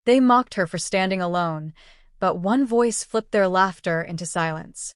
They mocked her for standing alone, but one voice flipped their laughter into silence.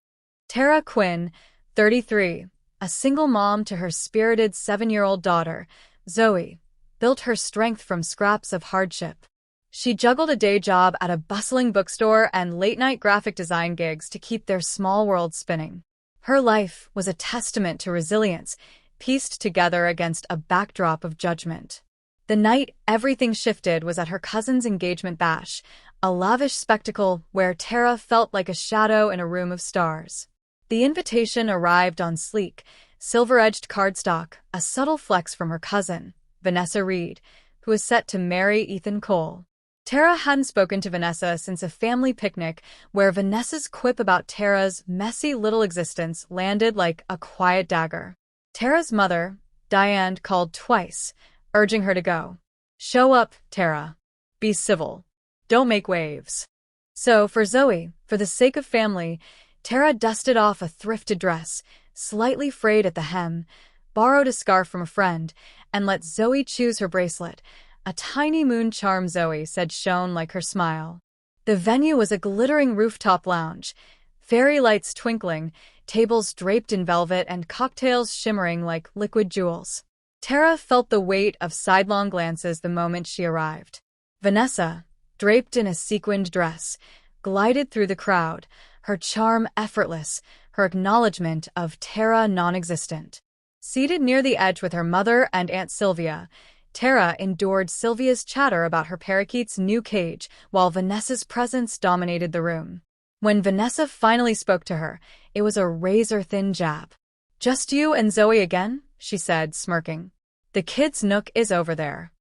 Tara Quinn, 33, a single mom to her spirited 7-year-old daughter, Zoe, built her strength from scraps of hardship. She juggled a day job at a bustling bookstore and late-night graphic design gigs to keep their small world spinning. Her life was a testament to resilience, pieced together against a backdrop of judgment. The night everything shifted was at her cousin's engagement bash, a lavish spectacle where Tara felt like a shadow in a room of stars. The invitation arrived on sleek, silver-edged cardstock, a subtle flex from her cousin, Vanessa Reed, who was set to marry Ethan Cole. Tara hadn't spoken to Vanessa since a family picnic where Vanessa's quip about Tara's messy little existence landed like a quiet dagger. Tara's mother, Diane, called twice, urging her to go. "Show up, Tara. Be civil. Don't make waves." So, for Zoe, for the sake of family, Tara dusted off a thrifted dress, slightly frayed at the hem, borrowed a scarf from a friend, and let Zoe choose her bracelet, a tiny moon charm Zoe said shone like her smile. The venue was a glittering rooftop lounge, fairy lights twinkling, tables draped in velvet and cocktails shimmering like liquid jewels. Tara felt the weight of sidelong glances the moment she arrived. Vanessa, draped in a sequined dress, glided through the crowd, her charm effortless, her acknowledgement of Tara non-existent. Seated near the edge with her mother and Aunt Sylvia, Tara endured Sylvia's chatter about her parakeet's new cage while Vanessa's presence dominated the room. When Vanessa finally spoke to her, it was a razor-thin jab. "Just you and Zoe again?" she said, smirking. "The kids' nook is over there."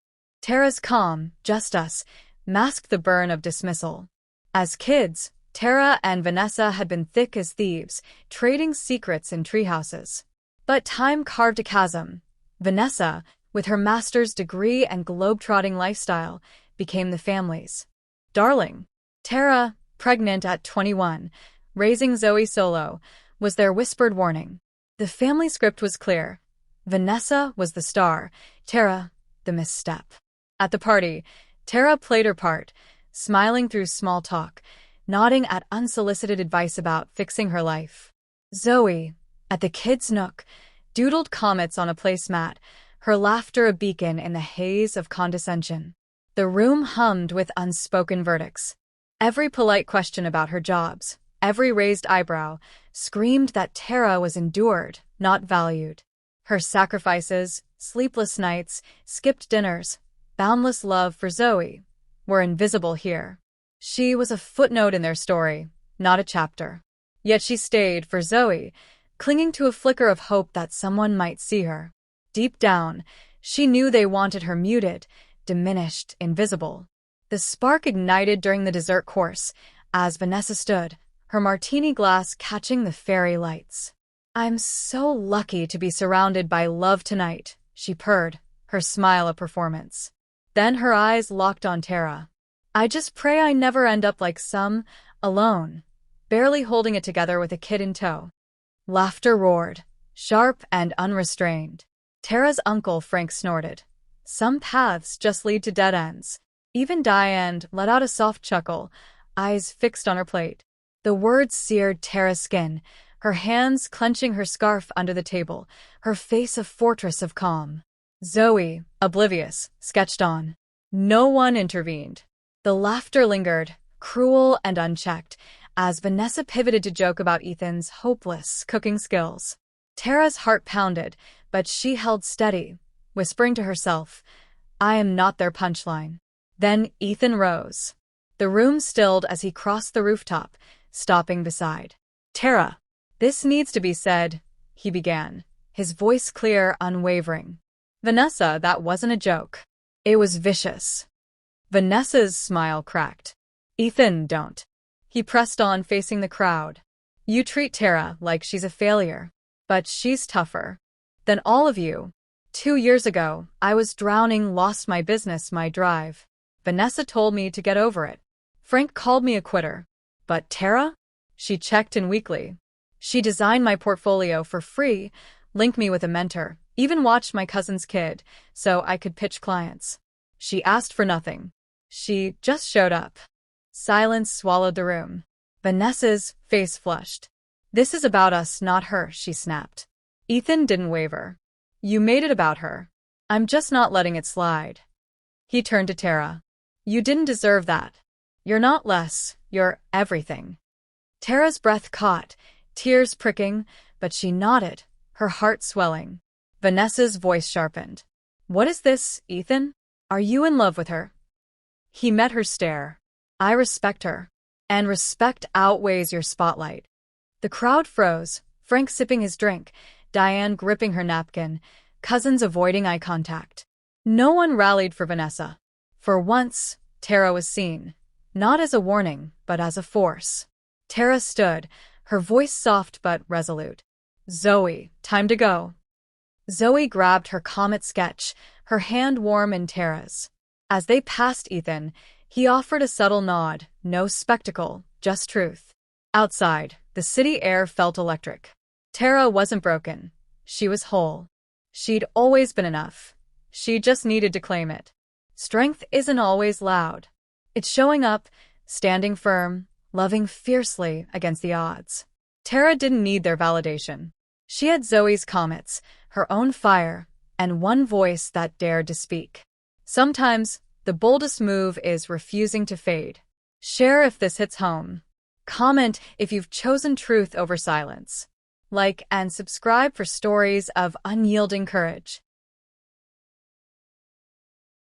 Tara's calm, "just us," masked the burn of dismissal. As kids, Tara and Vanessa had been thick as thieves, trading secrets in treehouses. But time carved a chasm. Vanessa, with her master's degree and globe-trotting lifestyle, became the family's darling. Tara, pregnant at 21, raising Zoe solo, was their whispered warning. The family script was clear. Vanessa was the star, Tara, the misstep. At the party, Tara played her part, smiling through small talk, nodding at unsolicited advice about fixing her life. Zoe, at the kids' nook, doodled comets on a placemat, her laughter a beacon in the haze of condescension. The room hummed with unspoken verdicts. Every polite question about her jobs, every raised eyebrow, screamed that Tara was endured, not valued. Her sacrifices, sleepless nights, skipped dinners, boundless love for Zoe, were invisible here. She was a footnote in their story, not a chapter. Yet she stayed for Zoe, clinging to a flicker of hope that someone might see her. Deep down, she knew they wanted her muted, diminished, invisible. The spark ignited during the dessert course, as Vanessa stood, her martini glass catching the fairy lights. "I'm so lucky to be surrounded by love tonight," she purred, her smile a performance. Then her eyes locked on Tara. "I just pray I never end up like some, alone, barely holding it together with a kid in tow." Laughter roared, sharp and unrestrained. Tara's uncle Frank snorted. "Some paths just lead to dead ends." Even Diane let out a soft chuckle, eyes fixed on her plate. The words seared Tara's skin, her hands clenching her scarf under the table, her face a fortress of calm. Zoe, oblivious, sketched on. No one intervened. The laughter lingered, cruel and unchecked, as Vanessa pivoted to joke about Ethan's hopeless cooking skills. Tara's heart pounded, but she held steady, whispering to herself, "I am not their punchline." Then Ethan rose. The room stilled as he crossed the rooftop, stopping beside Tara. "This needs to be said," he began, his voice clear, unwavering. "Vanessa, that wasn't a joke. It was vicious." Vanessa's smile cracked. "Ethan, don't." He pressed on, facing the crowd. "You treat Tara like she's a failure, but she's tougher than all of you. 2 years ago, I was drowning, lost my business, my drive. Vanessa told me to get over it. Frank called me a quitter. But Tara? She checked in weekly. She designed my portfolio for free, linked me with a mentor, even watched my cousin's kid, so I could pitch clients. She asked for nothing. She just showed up. Silence swallowed the room. Vanessa's face flushed. This is about us, not her, she snapped. Ethan didn't waver. You made it about her. I'm just not letting it slide. He turned to Tara. You didn't deserve that. You're not less, you're everything. Tara's breath caught, tears pricking, but she nodded, her heart swelling. Vanessa's voice sharpened. What is this, Ethan? Are you in love with her? He met her stare. I respect her. And respect outweighs your spotlight. The crowd froze, Frank sipping his drink, Diane gripping her napkin, cousins avoiding eye contact. No one rallied for Vanessa. For once, Tara was seen. Not as a warning, but as a force. Tara stood, her voice soft but resolute. Zoe, time to go. Zoe grabbed her comet sketch, her hand warm in Tara's. As they passed Ethan, he offered a subtle nod, no spectacle, just truth. Outside, the city air felt electric. Tara wasn't broken. She was whole. She'd always been enough. She just needed to claim it. Strength isn't always loud. It's showing up, standing firm, loving fiercely against the odds. Tara didn't need their validation. She had Zoe's comets, her own fire, and one voice that dared to speak. Sometimes, the boldest move is refusing to fade. Share if this hits home. Comment if you've chosen truth over silence. Like and subscribe for stories of unyielding courage.